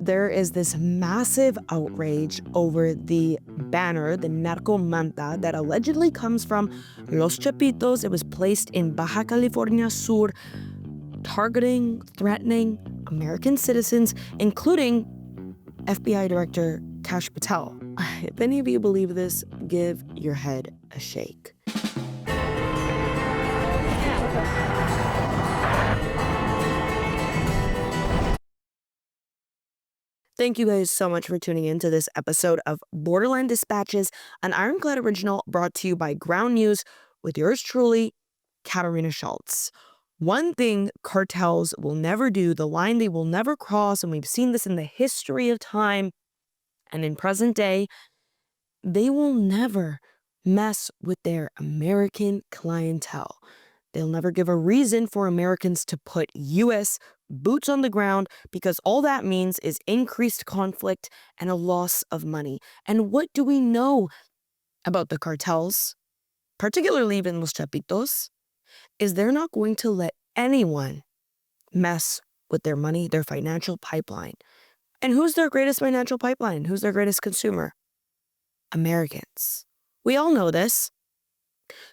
there is this massive outrage over the banner, the Narco-Manta, that allegedly comes from Los Chapitos. It was placed in Baja California Sur, targeting, threatening American citizens, including FBI Director Kash Patel. If any of you believe this, give your head a shake. Thank you guys so much for tuning in to this episode of Borderland Dispatches, an Ironclad original brought to you by Ground News with yours truly, Katarina Schultz. One thing cartels will never do, the line they will never cross, and we've seen this in the history of time and in present day, they will never mess with their American clientele. They'll never give a reason for Americans to put U.S. boots on the ground, because all that means is increased conflict and a loss of money. And what do we know about the cartels, particularly even Los Chapitos, is they're not going to let anyone mess with their money, their financial pipeline. And who's their greatest financial pipeline? Who's their greatest consumer? Americans. We all know this.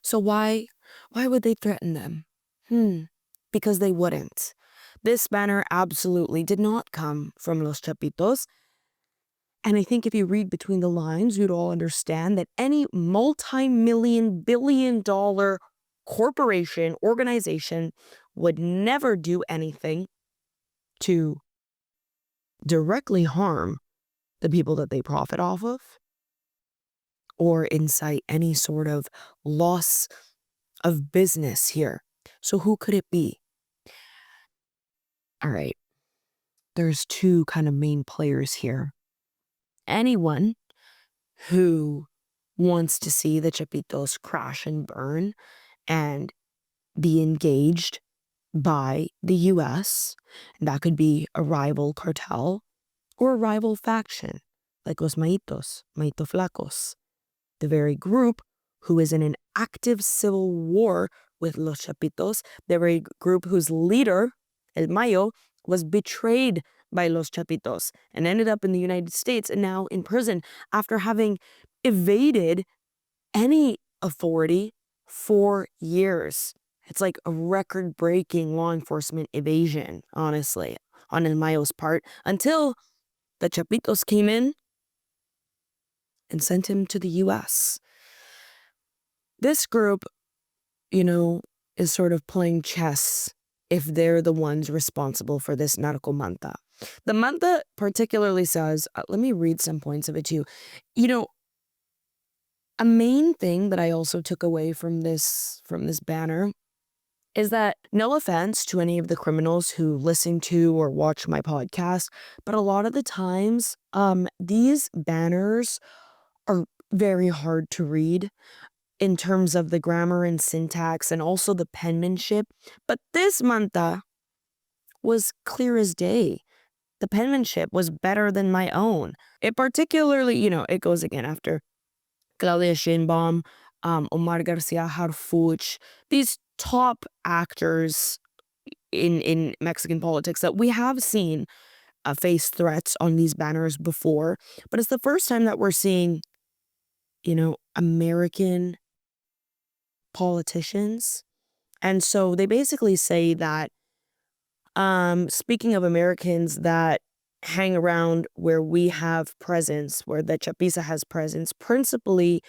So why would they threaten them? Because they wouldn't. This banner absolutely did not come from Los Chapitos. And I think if you read between the lines, you'd all understand that any multi-million, billion-dollar corporation, organization would never do anything to directly harm the people that they profit off of or incite any sort of loss of business here. So who could it be? All right, there's two kind of main players here. Anyone who wants to see the Chapitos crash and burn and be engaged by the U.S., and that could be a rival cartel or a rival faction, like Los Maitos, Maito Flacos, the very group who is in an active civil war with Los Chapitos, the very group whose leader, El Mayo, was betrayed by Los Chapitos and ended up in the United States and now in prison after having evaded any authority for years. It's like a record-breaking law enforcement evasion, honestly, on El Mayo's part, until the Chapitos came in and sent him to the U.S. This group, is sort of playing chess if they're the ones responsible for this Narco-Manta. The Manta particularly says, let me read some points of it to you. A main thing that I also took away from this banner is that, no offense to any of the criminals who listen to or watch my podcast, but a lot of the times, these banners are very hard to read in terms of the grammar and syntax and also the penmanship. But this Manta was clear as day. The penmanship was better than my own. It particularly, it goes again after Claudia Sheinbaum, Omar Garcia Harfuch, these top actors in Mexican politics that we have seen face threats on these banners before. But it's the first time that we're seeing, American politicians. And so they basically say that, speaking of Americans that hang around where we have presence, where the Chapiza has presence, principally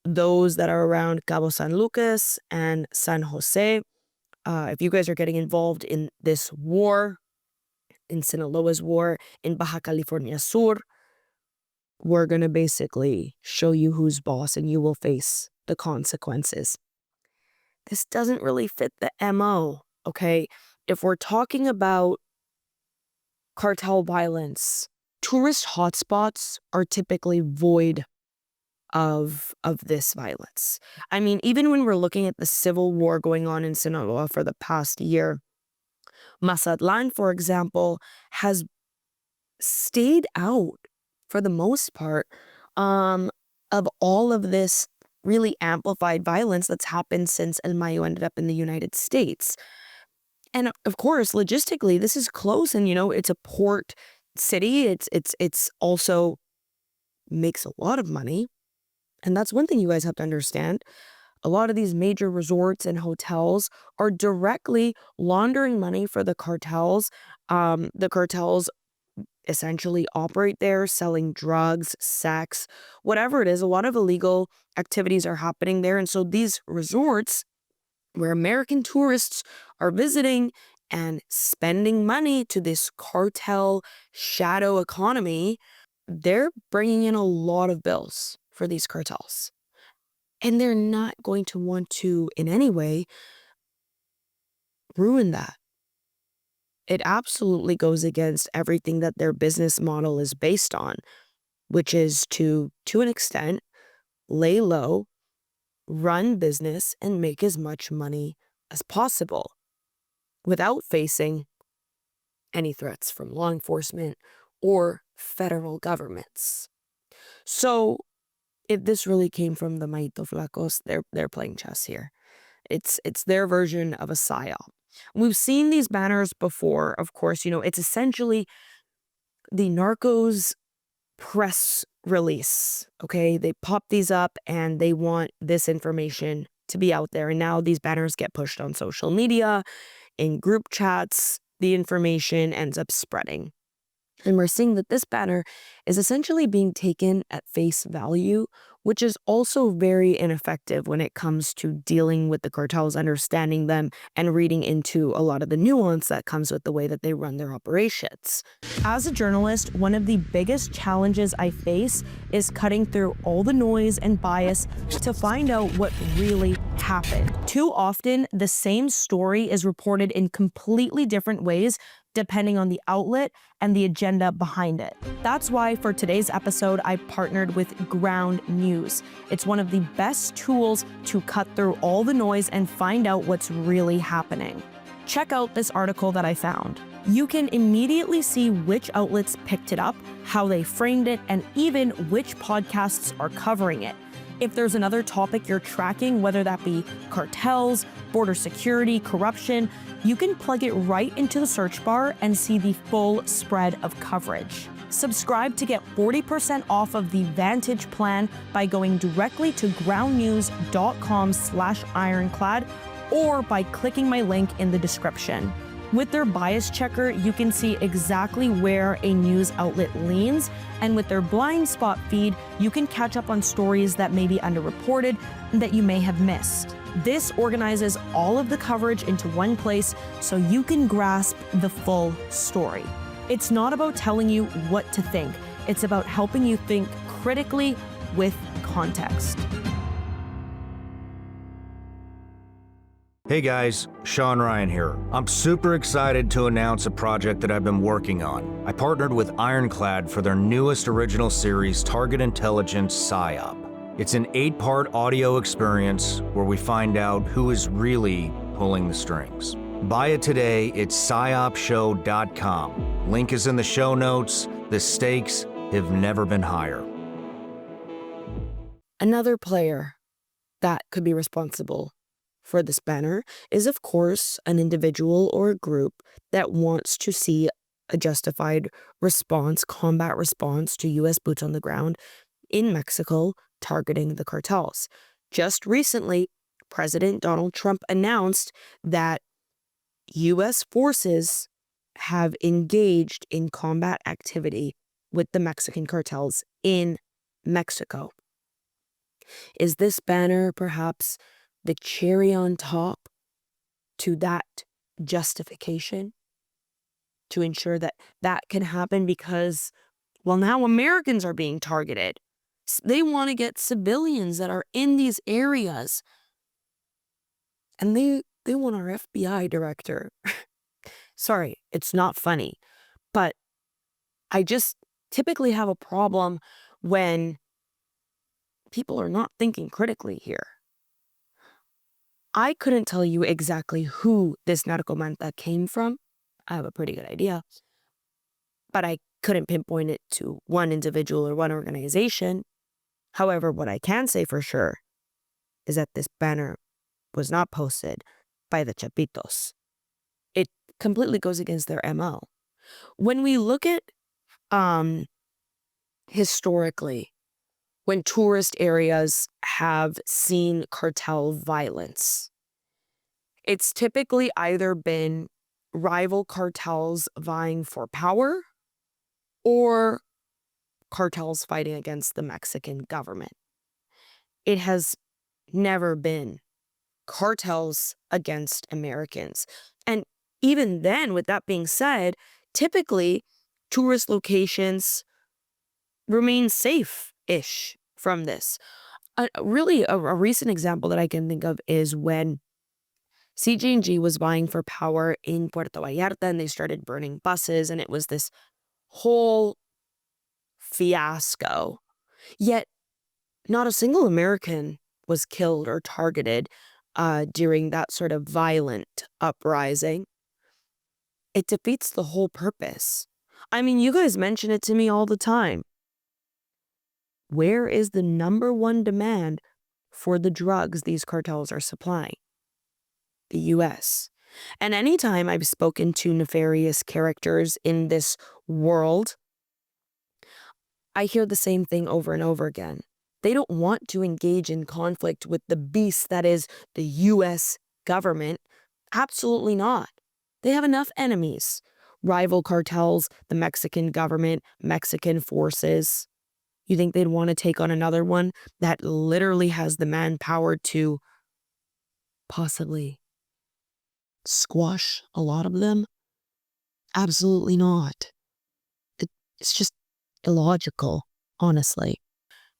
those that are around Cabo San Lucas and San Jose. If you guys are getting involved in this war, in Sinaloa's war, in Baja California Sur, we're going to basically show you who's boss and you will face the consequences. This doesn't really fit the MO, okay? If we're talking about cartel violence, tourist hotspots are typically void of this violence. I mean, even when we're looking at the civil war going on in Sinaloa for the past year, Mazatlan, for example, has stayed out, for the most part, of all of this really amplified violence that's happened since El Mayo ended up in the United States. And of course, logistically, this is close and, it's a port city. It's also makes a lot of money. And that's one thing you guys have to understand. A lot of these major resorts and hotels are directly laundering money for the cartels. The cartels essentially operate there, selling drugs, sex, whatever it is. A lot of illegal activities are happening there. And so these resorts where American tourists are visiting and spending money to this cartel shadow economy, they're bringing in a lot of bills for these cartels. And they're not going to want to, in any way, ruin that. It absolutely goes against everything that their business model is based on, which is to an extent, lay low, run business, and make as much money as possible without facing any threats from law enforcement or federal governments. So if this really came from the Maito Flacos, they're playing chess here. It's their version of a Psy-Op. We've seen these banners before, of course. It's essentially the Narcos press release, okay? They pop these up and they want this information to be out there. And now these banners get pushed on social media, in group chats, the information ends up spreading. And we're seeing that this banner is essentially being taken at face value, which is also very ineffective when it comes to dealing with the cartels, understanding them, and reading into a lot of the nuance that comes with the way that they run their operations. As a journalist, one of the biggest challenges I face is cutting through all the noise and bias to find out what really happened. Too often, the same story is reported in completely different ways depending on the outlet and the agenda behind it. That's why for today's episode, I partnered with Ground News. It's one of the best tools to cut through all the noise and find out what's really happening. Check out this article that I found. You can immediately see which outlets picked it up, how they framed it, and even which podcasts are covering it. If there's another topic you're tracking, whether that be cartels, border security, corruption, you can plug it right into the search bar and see the full spread of coverage. Subscribe to get 40% off of the Vantage plan by going directly to groundnews.com/ironclad or by clicking my link in the description. With their bias checker, you can see exactly where a news outlet leans, and with their blind spot feed, you can catch up on stories that may be underreported and that you may have missed. This organizes all of the coverage into one place so you can grasp the full story. It's not about telling you what to think. It's about helping you think critically with context. Hey guys, Sean Ryan here. I'm super excited to announce a project that I've been working on. I partnered with Ironclad for their newest original series, Target Intelligence Psy-Op. It's an 8-part audio experience where we find out who is really pulling the strings. Buy it today, it's psyopshow.com. Link is in the show notes. The stakes have never been higher. Another player that could be responsible for this banner is, of course, an individual or a group that wants to see a justified response, combat response to U.S. boots on the ground in Mexico targeting the cartels. Just recently, President Donald Trump announced that U.S. forces have engaged in combat activity with the Mexican cartels in Mexico. Is this banner perhaps the cherry on top to that justification to ensure that that can happen? Because, well, now Americans are being targeted. They want to get civilians that are in these areas. And they want our FBI director. Sorry, it's not funny. But I just typically have a problem when people are not thinking critically here. I couldn't tell you exactly who this Narco-Manta came from. I have a pretty good idea. But I couldn't pinpoint it to one individual or one organization. However, what I can say for sure is that this banner was not posted by the Chapitos. It completely goes against their MO. When we look at um, historically, when tourist areas have seen cartel violence, it's typically either been rival cartels vying for power or cartels fighting against the Mexican government. It has never been cartels against Americans. And even then, with that being said, typically tourist locations remain safe-ish from this. Really, a recent example that I can think of is when CG&G was vying for power in Puerto Vallarta and they started burning buses, and it was this whole fiasco. Yet, not a single American was killed or targeted during that sort of violent uprising. It defeats the whole purpose. I mean, you guys mention it to me all the time. Where is the number one demand for the drugs these cartels are supplying? The US. And anytime I've spoken to nefarious characters in this world, I hear the same thing over and over again. They don't want to engage in conflict with the beast that is the US government. Absolutely not. They have enough enemies. Rival cartels, the Mexican government, Mexican forces. You think they'd want to take on another one that literally has the manpower to possibly squash a lot of them? Absolutely not. It's just illogical, honestly.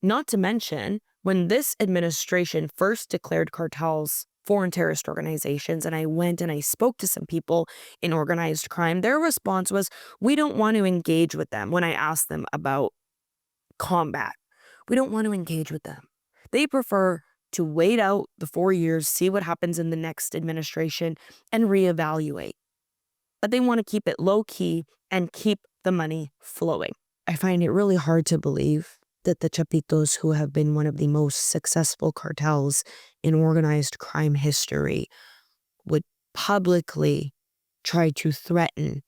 Not to mention, when this administration first declared cartels foreign terrorist organizations, and I went and I spoke to some people in organized crime, their response was, we don't want to engage with them. When I asked them about combat, we don't want to engage with them. They prefer to wait out the 4 years, see what happens in the next administration, and reevaluate. But they want to keep it low key and keep the money flowing. I find it really hard to believe that the Chapitos, who have been one of the most successful cartels in organized crime history, would publicly try to threaten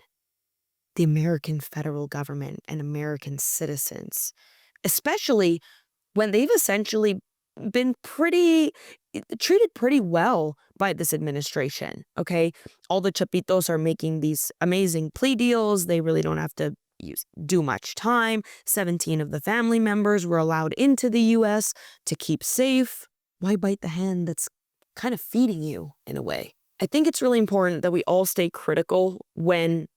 the American federal government and American citizens, especially when they've essentially been treated pretty well by this administration, okay? All the Chapitos are making these amazing plea deals. They really don't have to do much time. 17 of the family members were allowed into the U.S. to keep safe. Why bite the hand that's kind of feeding you in a way? I think it's really important that we all stay critical when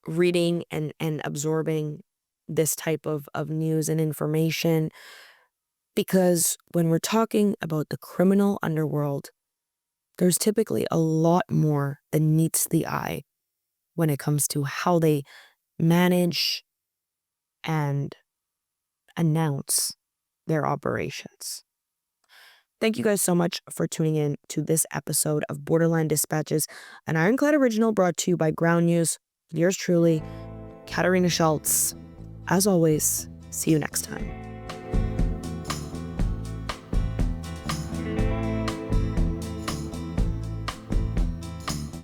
reading and absorbing this type of news and information, because when we're talking about the criminal underworld, there's typically a lot more than meets the eye when it comes to how they manage and announce their operations. Thank you guys so much for tuning in to this episode of Borderland Dispatches, an Ironclad original brought to you by Ground News. Yours truly, Katarina Schultz. As always, see you next time.